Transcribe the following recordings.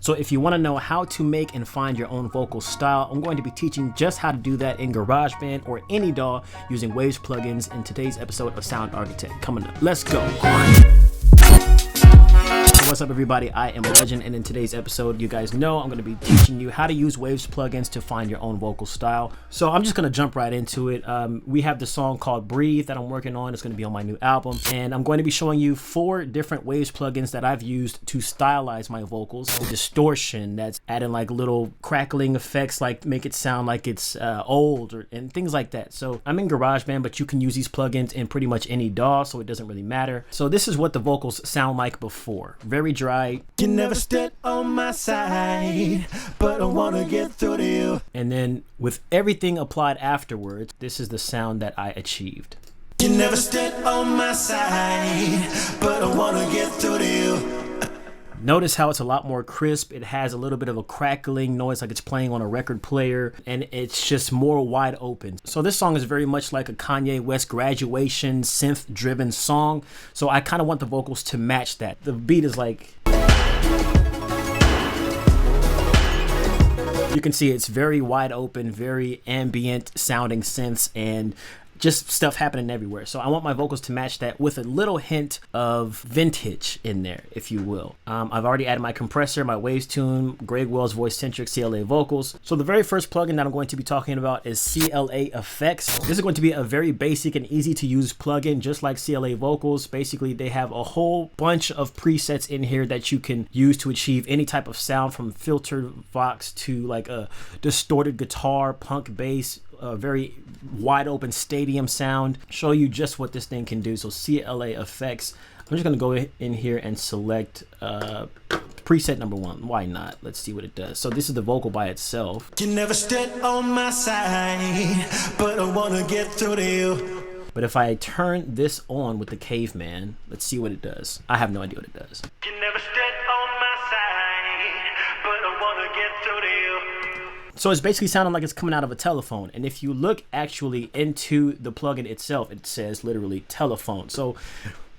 So if you want to know how to make and find your own vocal style, I'm going to be teaching just how to do that in Garageband or any DAW using Waves plugins in today's episode of Sound Architect. Coming up, let's go. What's up everybody, I am Legend, and in today's episode you guys know I'm going to be teaching you how to use Waves plugins to find your own vocal style. So I'm just going to jump right into it. We have the song called Breathe that I'm working on. It's going to be on my new album, and I'm going to be showing you 4 different Waves plugins that I've used to stylize my vocals. Distortion, that's adding like little crackling effects, like make it sound like it's old and things like that. So I'm in Garageband, but you can use these plugins in pretty much any DAW, so it doesn't really matter. So this is what the vocals sound like before. Very dry. You never stood on my side, but I wanna get through to you. And then with everything applied afterwards, this is the sound that I achieved. You never stood on my side, but I wanna get through to you. Notice how it's a lot more crisp. It has a little bit of a crackling noise like it's playing on a record player, and it's just more wide open. So this song is very much like a Kanye West graduation synth driven song. So I kind of want the vocals to match that. The beat is like, you can see it's very wide open, very ambient sounding synths and just stuff happening everywhere. So I want my vocals to match that with a little hint of vintage in there, if you will. I've already added my compressor, my Waves tune, Greg Wells voice centric CLA vocals. So the very first plugin that I'm going to be talking about is CLA Effects. This is going to be a very basic and easy to use plugin, just like CLA vocals. Basically, they have a whole bunch of presets in here that you can use to achieve any type of sound, from filtered vox to like a distorted guitar, punk bass, a very wide open stadium sound. Show you just what this thing can do. So CLA Effects, I'm just gonna go in here and select preset number 1. Why not? Let's see what it does. So this is the vocal by itself. You never stood on my side, but I wanna get through to you. But if I turn this on with the caveman, let's see what it does. I have no idea what it does. You never stood on my side, but I wanna get through to you. So it's basically sounding like it's coming out of a telephone. And if you look actually into the plugin itself, it says literally telephone. So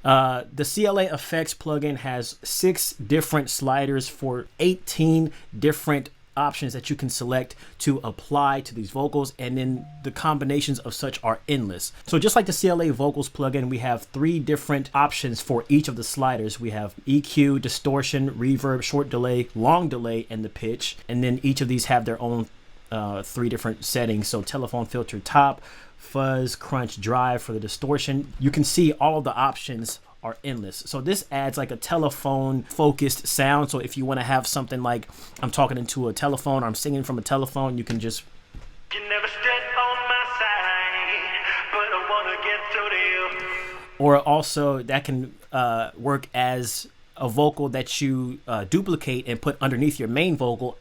the CLA Effects plugin has 6 different sliders for 18 different options that you can select to apply to these vocals, and then the combinations of such are endless. So just like the CLA vocals plugin, we have 3 different options for each of the sliders. We have EQ, distortion, reverb, short delay, long delay, and the pitch, and then each of these have their own 3 different settings. So telephone filter top, fuzz, crunch, drive for the distortion. You can see all of the options are endless. So this adds like a telephone focused sound. So if you want to have something like I'm talking into a telephone or I'm singing from a telephone, you can just, you never stood on my side, but I wanna get through to you. or also that can work as a vocal that you duplicate and put underneath your main vocal,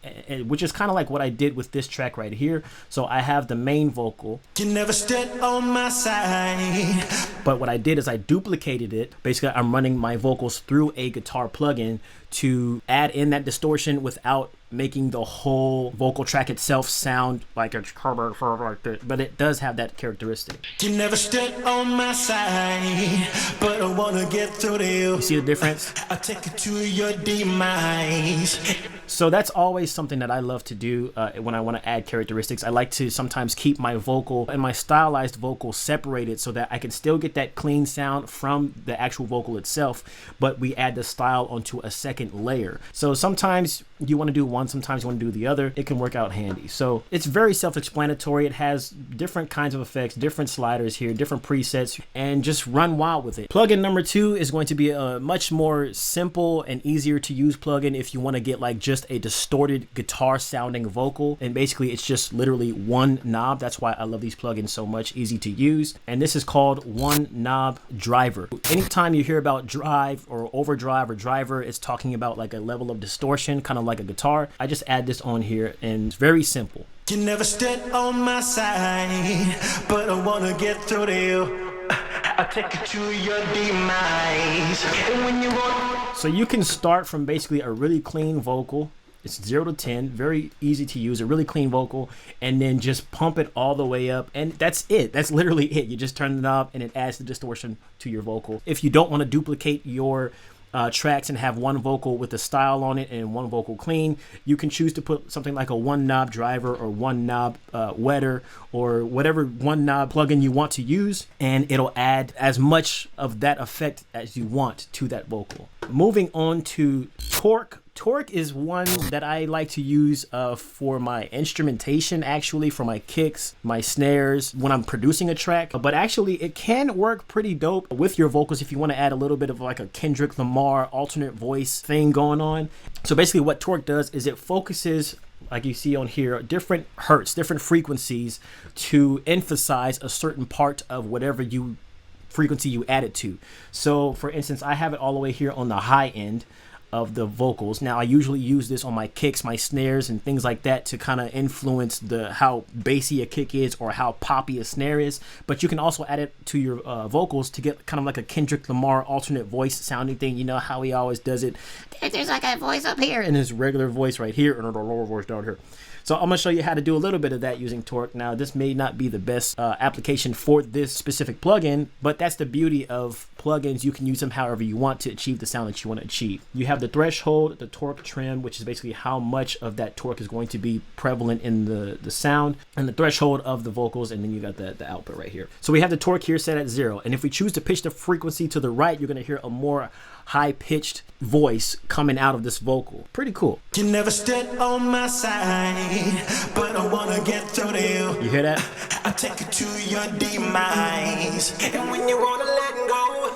which is kind of like what I did with this track right here. So I have the main vocal. You never stood on my side. But what I did is I duplicated it. Basically, I'm running my vocals through a guitar plugin to add in that distortion without making the whole vocal track itself sound like it's covered like that. But it does have that characteristic. You never stood on my side, but I wanna get through to you. You see the difference? I'll take you to your demise. So that's always something that I love to do when I want to add characteristics. I like to sometimes keep my vocal and my stylized vocal separated so that I can still get that clean sound from the actual vocal itself, but we add the style onto a second layer. So sometimes you want to do one, sometimes you want to do the other. It can work out handy. So it's very self-explanatory. It has different kinds of effects, different sliders here, different presets, and just run wild with it. Plugin number 2 is going to be a much more simple and easier to use plugin if you want to get like just a distorted guitar sounding vocal. And basically it's just literally one knob. That's why I love these plugins so much. Easy to use. And this is called One Knob Driver. Anytime you hear about drive or overdrive or driver, it's talking about like a level of distortion, kind of like a guitar. I just add this on here and it's very simple. You never stood on my side, but I wanna get through to you. I'll take you to your demise. And when you want. So you can start from basically a really clean vocal. It's 0 to 10, very easy to use, a really clean vocal, and then just pump it all the way up, and that's it. That's literally it. You just turn it up and it adds the distortion to your vocal. If you don't want to duplicate your tracks and have one vocal with a style on it and one vocal clean. You can choose to put something like a one knob driver or one knob wetter or whatever one knob plugin you want to use, and it'll add as much of that effect as you want to that vocal. Moving on to torque. Torque is one that I like to use for my instrumentation, actually, for my kicks, my snares, when I'm producing a track. But actually, it can work pretty dope with your vocals if you want to add a little bit of like a Kendrick Lamar alternate voice thing going on. So basically what torque does is it focuses, like you see on here, different hertz, different frequencies to emphasize a certain part of whatever frequency you add it to. So for instance, I have it all the way here on the high end of the vocals. Now I usually use this on my kicks, my snares, and things like that to kind of influence how bassy a kick is or how poppy a snare is. But you can also add it to your vocals to get kind of like a Kendrick Lamar alternate voice sounding thing. You know how he always does it. There's like a voice up here and his regular voice right here and a lower voice down here. So I'm going to show you how to do a little bit of that using torque. Now, this may not be the best application for this specific plugin, but that's the beauty of plugins. You can use them however you want to achieve the sound that you want to achieve. You have the threshold, the torque trim, which is basically how much of that torque is going to be prevalent in the sound, and the threshold of the vocals, and then you got the output right here. So we have the torque here set at 0, and if we choose to pitch the frequency to the right, you're going to hear a more high-pitched voice coming out of this vocal. Pretty cool. You never stood on my side, but I wanna get through to you. You hear that? I take you to your demise, and when you wanna let go,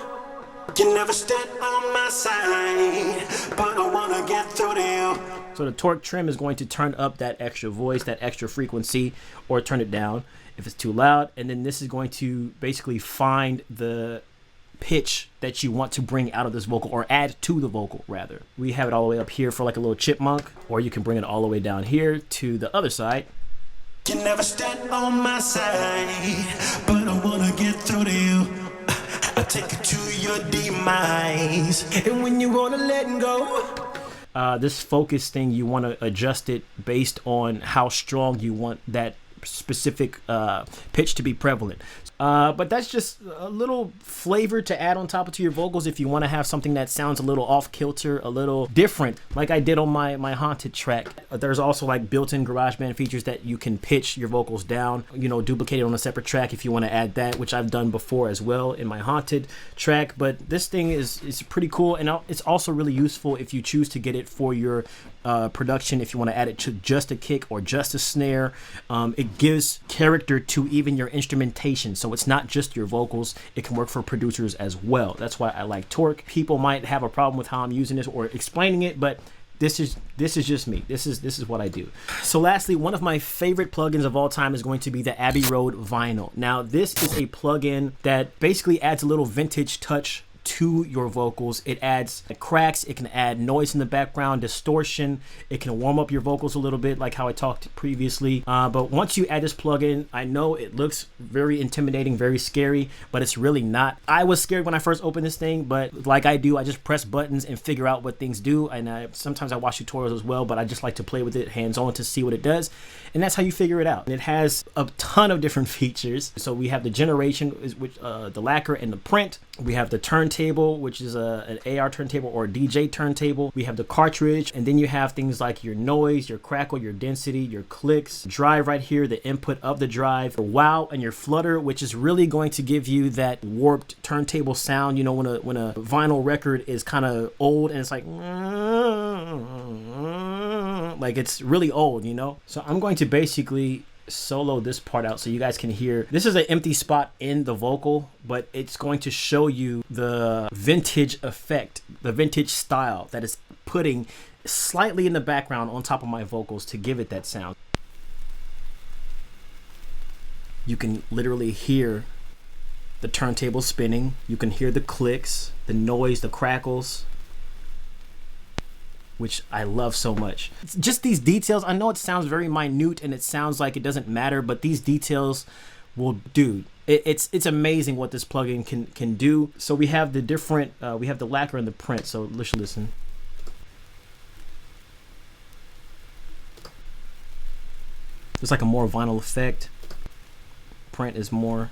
you never stood on my side, but I wanna get through to you. So the torque trim is going to turn up that extra voice, that extra frequency, or turn it down if it's too loud, and then this is going to basically find the pitch that you want to bring out of this vocal, or add to the vocal rather. We have it all the way up here for like a little chipmunk, or you can bring it all the way down here to the other side. You never stand on my side, but I wanna get through to you. I take you to your demise, and when you wanna let go. This focus thing, you want to adjust it based on how strong you want that specific pitch to be prevalent. But that's just a little flavor to add on top of your vocals if you want to have something that sounds a little off kilter, a little different, like I did on my Haunted track. There's also like built-in GarageBand features that you can pitch your vocals down, you know, duplicate it on a separate track if you want to add that, which I've done before as well in my Haunted track. But this thing is pretty cool, and it's also really useful if you choose to get it for your production, if you want to add it to just a kick or just a snare. It gives character to even your instrumentation, so it's not just your vocals. It can work for producers as well. That's why I like torque. People might have a problem with how I'm using this or explaining it, but this is just me. This is what I do. So lastly, one of my favorite plugins of all time is going to be the Abbey Road Vinyl. Now this is a plugin that basically adds a little vintage touch to your vocals. It adds cracks, it can add noise in the background, distortion, it can warm up your vocals a little bit like how I talked previously. But once you add this plugin, I know it looks very intimidating, very scary, but it's really not. I was scared when I first opened this thing, but like I do, I just press buttons and figure out what things do, and sometimes I watch tutorials as well, but I just like to play with it hands-on to see what it does, and that's how you figure it out. And it has a ton of different features. So we have the generation, which the lacquer and the print. We have the turntable, which is an AR turntable or a DJ turntable. We have the cartridge, and then you have things like your noise, your crackle, your density, your clicks, drive right here, the input of the drive, your wow, and your flutter, which is really going to give you that warped turntable sound. You know, when a vinyl record is kind of old and it's like it's really old, you know? So I'm going to basically solo this part out so you guys can hear. This is an empty spot in the vocal, but it's going to show you the vintage effect, the vintage style that is putting slightly in the background on top of my vocals to give it that sound. You can literally hear the turntable spinning. You can hear the clicks, the noise, the crackles, which I love so much. It's just these details. I know it sounds very minute and it sounds like it doesn't matter, but these details will, dude, it's amazing what this plugin can do. So we have the different, we have the lacquer and the print. So let's listen. It's like a more vinyl effect. Print is more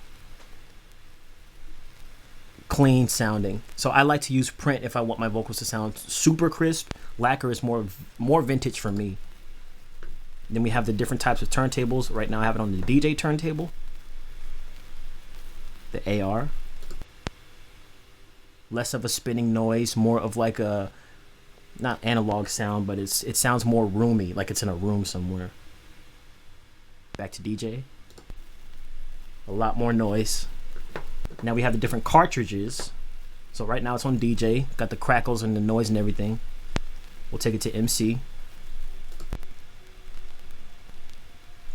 clean sounding. So I like to use print if I want my vocals to sound super crisp. Lacquer is more vintage for me. Then we have the different types of turntables. Right now I have it on the DJ turntable, the AR. Less of a spinning noise, more of like a, not analog sound, but it sounds more roomy, like it's in a room somewhere. Back to DJ. A lot more noise. Now we have the different cartridges. So right now it's on DJ, got the crackles and the noise and everything. We'll take it to MC.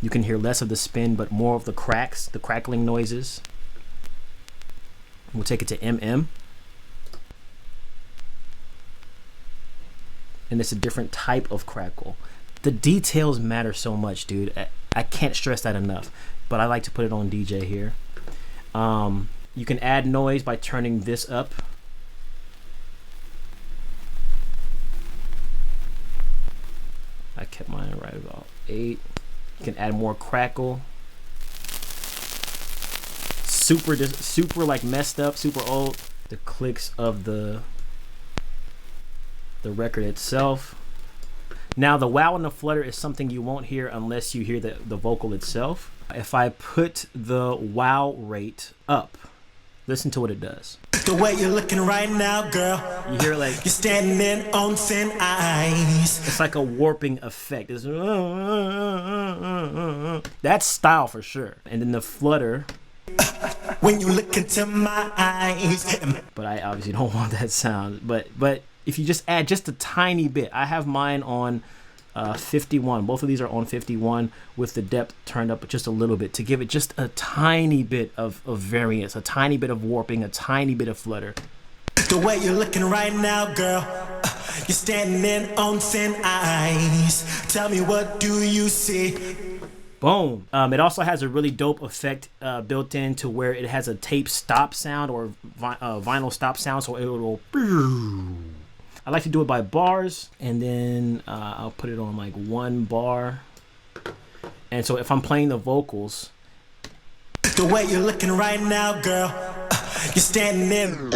You can hear less of the spin, but more of the cracks, the crackling noises. We'll take it to MM. And it's a different type of crackle. The details matter so much, dude. I can't stress that enough. But I like to put it on DJ here. You can add noise by turning this up. I kept mine right about 8. You can add more crackle. Super like messed up, super old. The clicks of the record itself. Now the wow and the flutter is something you won't hear unless you hear the vocal itself. If I put the wow rate up, listen to what it does. The way you're looking right now, girl. You hear it like you're standing on thin ice. It's like a warping effect. It's that's style for sure. And then the flutter. When you look into my eyes. But I obviously don't want that sound. But if you just add just a tiny bit, I have mine on 51. Both of these are on 51 with the depth turned up just a little bit to give it just a tiny bit of variance, a tiny bit of warping, a tiny bit of flutter. The way you're looking right now, girl, you're standing on thin ice. Tell me, what do you see? Boom. It also has a really dope effect built in to where it has a tape stop sound or vinyl stop sound, so it will. I like to do it by bars, and then I'll put it on like 1 bar. And so if I'm playing the vocals, the way you're looking right now, girl, you're standing.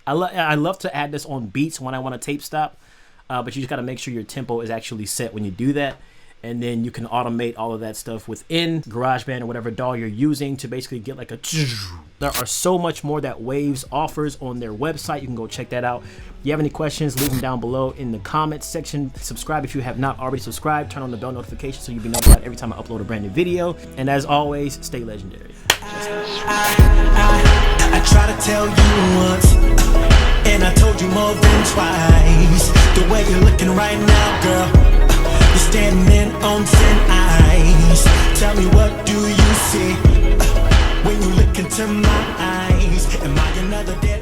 I love to add this on beats when I want to tape stop, but you just got to make sure your tempo is actually set when you do that. And then you can automate all of that stuff within Garageband or whatever DAW you're using to basically get like a. There are so much more that Waves offers on their website. You can go check that out. If you have any questions, leave them down below in the comments section. Subscribe if you have not already subscribed. Turn on the bell notification so you'll be notified every time I upload a brand new video. And as always, stay legendary. I try to tell you once, and I told you more than twice. The way you're looking right now, girl. You're standing on thin ice. Tell me, what do you see when you look into my eyes? Am I another dead